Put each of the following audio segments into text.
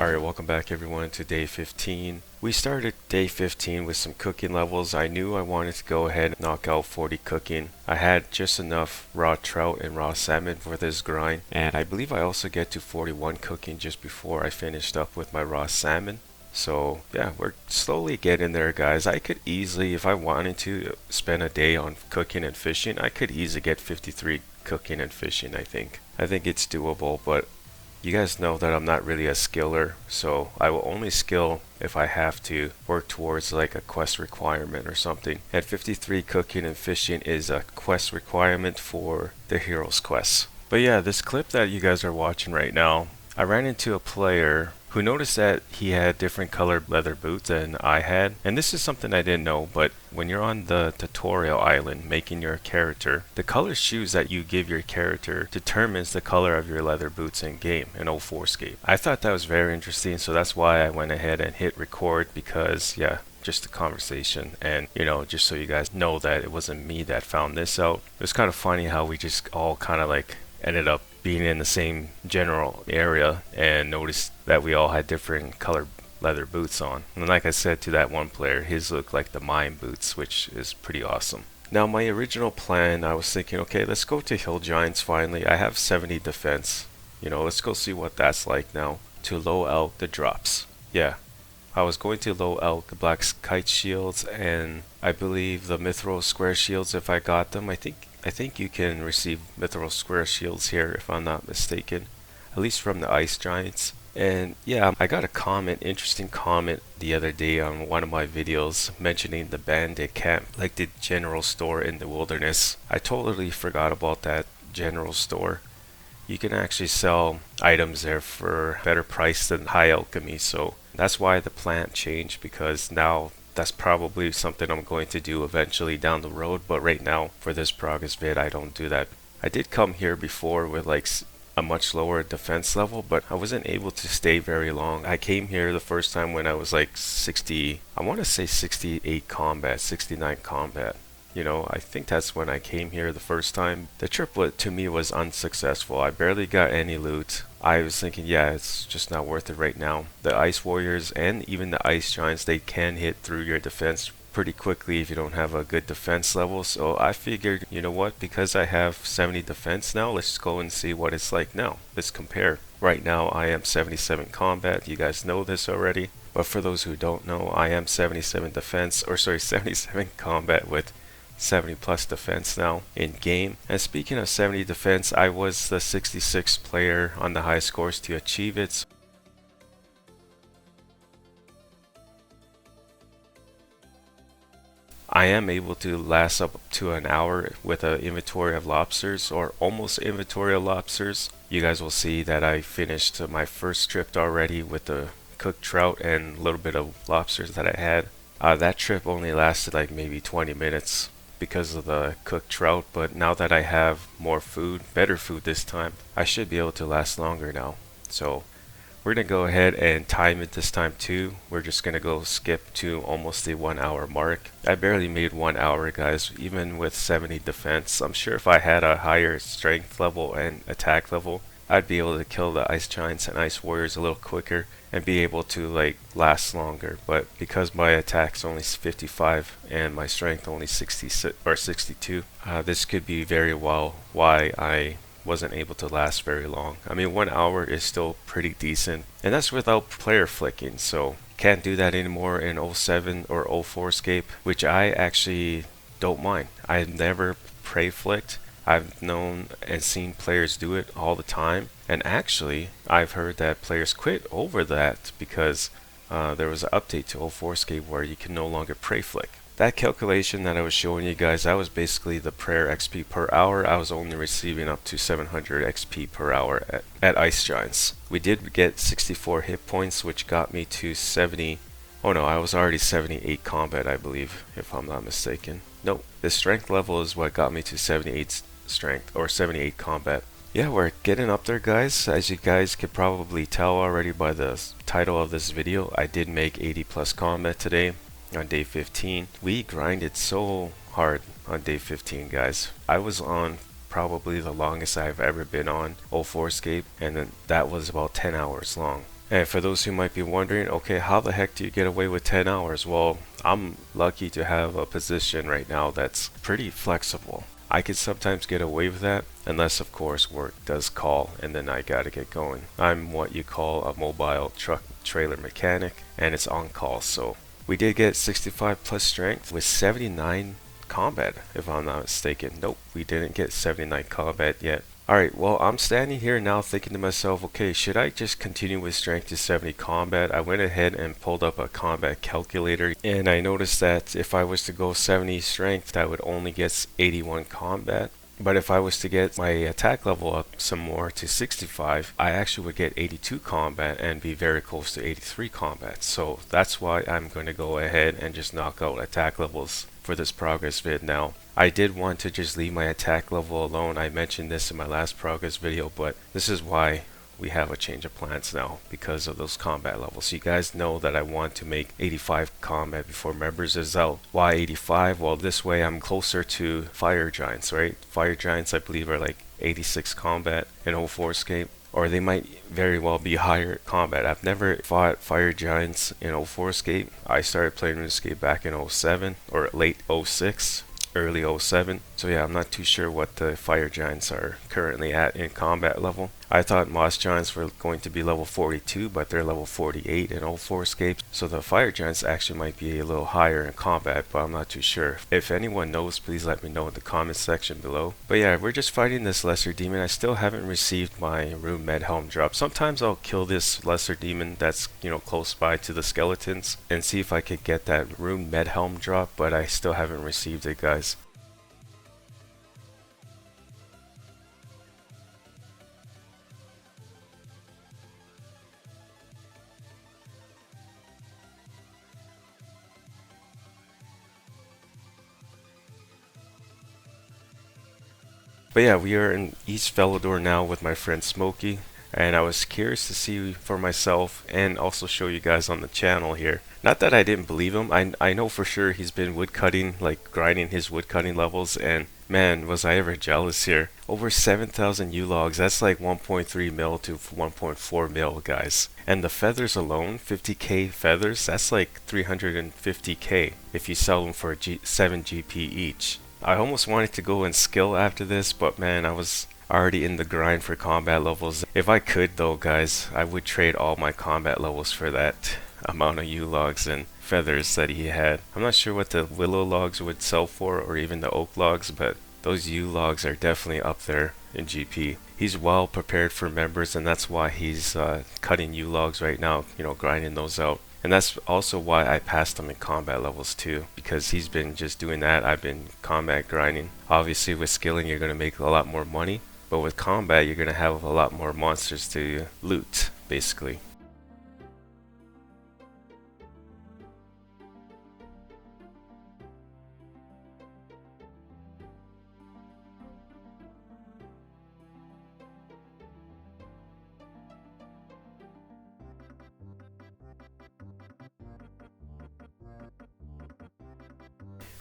Alright, welcome back everyone to day 15. We started day 15 with some cooking levels. I knew I wanted to go ahead and knock out 40 cooking. I had just enough raw trout and raw salmon for this grind, and I believe I also get to 41 cooking just before I finished up with my raw salmon. So yeah, we're slowly getting there, guys. I could easily, if I wanted to, spend a day on cooking and fishing. I could easily get 53 cooking and fishing, I think. I think it's doable, but you guys know that I'm not really a skiller, so I will only skill if I have to work towards like a quest requirement or something. And 53 cooking and fishing is a quest requirement for the hero's quest. But yeah, this clip that you guys are watching right now, I ran into a player who noticed that he had different colored leather boots than I had. And this is something I didn't know, but when you're on the tutorial island making your character, the color shoes that you give your character determines the color of your leather boots in game in 2004Scape. I thought that was very interesting, so that's why I went ahead and hit record, because yeah, just a conversation, and just so you guys know that it wasn't me that found this out. It was kind of funny how we just all kind of like ended up being in the same general area and noticed that we all had different colored leather boots on. And like I said to that one player, his looked like the mine boots, which is pretty awesome. Now my original plan, I was thinking, okay, let's go to hill giants finally. I have 70 defense. Let's go see what that's like now to low out the drops. Yeah, I was going to low out the black kite shields and I believe the mithril square shields if I got them. I think you can receive mithril square shields here if I'm not mistaken, at least from the ice giants. And yeah, I got a interesting comment the other day on one of my videos mentioning the bandit camp, like the general store in the wilderness. I totally forgot about that general store. You can actually sell items there for better price than high alchemy, so that's why the plant changed, because now that's probably something I'm going to do eventually down the road, but right now for this progress vid I don't do that. I did come here before with like a much lower defense level, but I wasn't able to stay very long. I came here the first time when I was like 60, I want to say 68 combat, 69 combat. I think that's when I came here the first time. The trip to me was unsuccessful. I barely got any loot. I was thinking, yeah, it's just not worth it right now. The ice warriors and even the ice giants, they can hit through your defense pretty quickly if you don't have a good defense level. So I figured, you know what, because I have 70 defense now, let's go and see what it's like now. Let's compare. Right now I am 77 combat. You guys know this already. But for those who don't know, I am 77 combat with 70 plus defense now in game. And speaking of 70 defense, I was the 66th player on the high scores to achieve it. I am able to last up to an hour with an inventory of lobsters, or almost inventory of lobsters. You guys will see that I finished my first trip already with the cooked trout and a little bit of lobsters that I had. That trip only lasted like maybe 20 minutes because of the cooked trout, but now that I have more food, better food this time, I should be able to last longer now. So we're gonna go ahead and time it this time too. We're just gonna go skip to almost the 1 hour mark. I barely made 1 hour, guys, even with 70 defense. I'm sure if I had a higher strength level and attack level, I'd be able to kill the ice giants and ice warriors a little quicker and be able to like last longer. But because my attack's only 55 and my strength only 66 or 62, this could be very well why I wasn't able to last very long. I mean, 1 hour is still pretty decent, and that's without player flicking, so can't do that anymore in 07 or 04Scape, which I actually don't mind. I've never prey flicked. I've known and seen players do it all the time, and actually I've heard that players quit over that because there was an update to 04Scape where you can no longer prey flick. That calculation that I was showing you guys, that was basically the prayer XP per hour. I was only receiving up to 700 XP per hour at ice giants. We did get 64 hit points, which got me to 70. Oh no, I was already 78 combat, I believe, if I'm not mistaken. Nope, the strength level is what got me to 78 strength, or 78 combat. Yeah, we're getting up there, guys. As you guys could probably tell already by the title of this video, I did make 80 plus combat today on day 15. We grinded so hard on day 15, guys. I was on probably the longest I've ever been on 04Scape, and then that was about 10 hours long. And for those who might be wondering, okay, how the heck do you get away with 10 hours? Well, I'm lucky to have a position right now that's pretty flexible. I could sometimes get away with that, unless of course work does call and then I gotta get going. I'm what you call a mobile truck trailer mechanic, and it's on call, so we did get 65 plus strength with 79 combat, if I'm not mistaken. Nope, we didn't get 79 combat yet. Alright, well, I'm standing here now thinking to myself, okay, should I just continue with strength to 70 combat? I went ahead and pulled up a combat calculator, and I noticed that if I was to go 70 strength, I would only get 81 combat. But if I was to get my attack level up some more to 65, I actually would get 82 combat and be very close to 83 combat. So that's why I'm going to go ahead and just knock out attack levels for this progress vid now. I did want to just leave my attack level alone. I mentioned this in my last progress video, but this is why we have a change of plans now, because of those combat levels. So you guys know that I want to make 85 combat before members is out. Why 85? Well, this way I'm closer to fire giants, right? Fire giants I believe are like 86 combat in 2004Scape, or they might very well be higher combat. I've never fought fire giants in 2004Scape. I started playing RuneScape back in 07 or late 06. Early 07. So yeah, I'm not too sure what the fire giants are currently at in combat level. I thought moss giants were going to be level 42, but they're level 48 in 2004Scape. So the fire giants actually might be a little higher in combat, but I'm not too sure. If anyone knows, please let me know in the comment section below. But yeah, we're just fighting this lesser demon. I still haven't received my rune med helm drop. Sometimes I'll kill this lesser demon that's, you know, close by to the skeletons and see if I could get that rune med helm drop, but I still haven't received it, guys. But yeah, we are in East Velador now with my friend Smokey, and I was curious to see for myself and also show you guys on the channel here. Not that I didn't believe him, I know for sure he's been woodcutting, like grinding his woodcutting levels, and man, was I ever jealous here. Over 7,000 U-logs, that's like 1.3 mil to 1.4 mil, guys. And the feathers alone, 50k feathers, that's like 350k if you sell them for 7 GP each. I almost wanted to go and skill after this, but man, I was already in the grind for combat levels. If I could though, guys, I would trade all my combat levels for that amount of U-logs and feathers that he had. I'm not sure what the willow logs would sell for, or even the oak logs, but those U-logs are definitely up there in GP. He's well prepared for members, and that's why he's cutting U-logs right now, you know, grinding those out. And that's also why I passed him in combat levels too, because he's been just doing that. I've been combat grinding. Obviously with skilling you're going to make a lot more money, but with combat you're going to have a lot more monsters to loot, basically.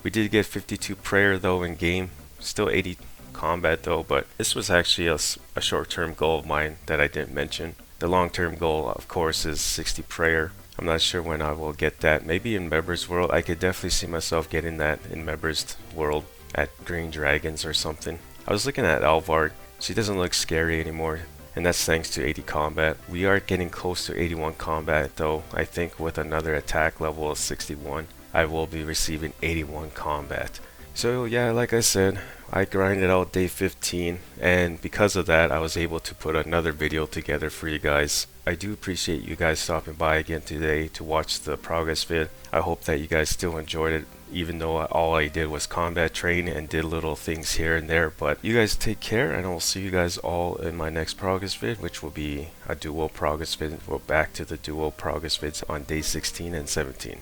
We did get 52 prayer though in game, still 80 combat though, but this was actually a short-term goal of mine that I didn't mention. The long-term goal, of course, is 60 prayer. I'm not sure when I will get that. Maybe in Members World. I could definitely see myself getting that in Members World at Green Dragons or something. I was looking at Alvard. She doesn't look scary anymore, and that's thanks to 80 combat. We are getting close to 81 combat though. I think with another attack level of 61. I will be receiving 81 combat. So yeah, like I said, I grinded out day 15, and because of that I was able to put another video together for you guys. I do appreciate you guys stopping by again today to watch the progress vid. I hope that you guys still enjoyed it, even though all I did was combat train and did little things here and there. But you guys take care, and I'll see you guys all in my next progress vid, which will be a duo progress vid. We're back to the duo progress vids on day 16 and 17.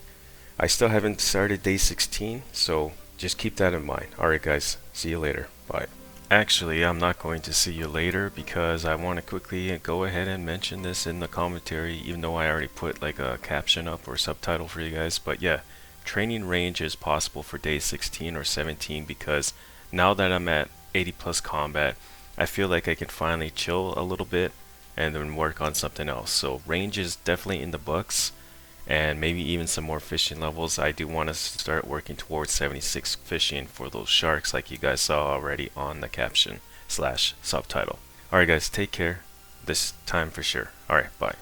I still haven't started day 16, so just keep that in mind. Alright guys, see you later. Bye. Actually, I'm not going to see you later because I want to quickly go ahead and mention this in the commentary, even though I already put like a caption up or subtitle for you guys. But yeah, training range is possible for day 16 or 17 because now that I'm at 80 plus combat, I feel like I can finally chill a little bit and then work on something else. So range is definitely in the books, and maybe even some more fishing levels. I do want to start working towards 76 fishing for those sharks like you guys saw already on the caption / subtitle. Alright guys, take care this time for sure. Alright, bye.